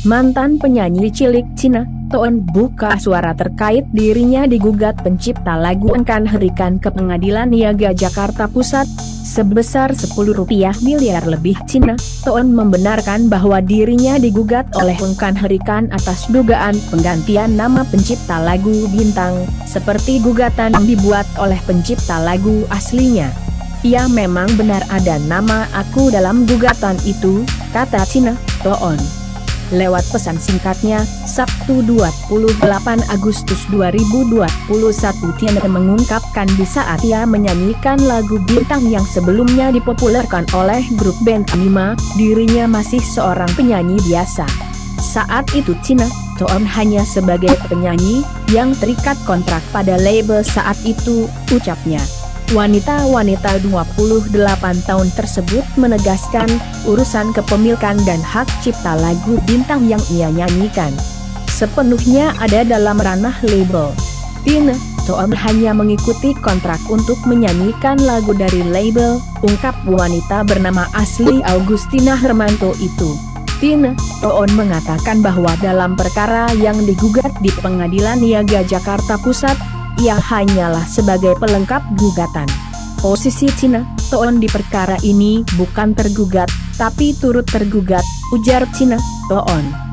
Mantan penyanyi cilik Cina, Toon buka suara terkait dirinya digugat pencipta lagu Engkan Herikan ke Pengadilan Niaga Jakarta Pusat sebesar 10 rupiah miliar lebih. Cina, Toon membenarkan bahwa dirinya digugat oleh Engkan Herikan atas dugaan penggantian nama pencipta lagu bintang, seperti gugatan yang dibuat oleh pencipta lagu aslinya. "Ya, memang benar ada nama aku dalam gugatan itu," kata Cina, Toon. Lewat pesan singkatnya, Sabtu 28 Agustus 2021, Tina mengungkapkan di saat ia menyanyikan lagu bintang yang sebelumnya dipopulerkan oleh grup band Anima, dirinya masih seorang penyanyi biasa. Saat itu Tina, Toon hanya sebagai penyanyi, yang terikat kontrak pada label saat itu, ucapnya. Wanita 28 tahun tersebut menegaskan, urusan kepemilikan dan hak cipta lagu bintang yang ia nyanyikan sepenuhnya ada dalam ranah label. Tina, Toon hanya mengikuti kontrak untuk menyanyikan lagu dari label, ungkap wanita bernama asli Augustina Hermanto itu. Tina, Toon mengatakan bahwa dalam perkara yang digugat di Pengadilan Niaga Jakarta Pusat, ia hanyalah sebagai pelengkap gugatan. Posisi Cina, Toon di perkara ini bukan tergugat, tapi turut tergugat, ujar Cina, Toon.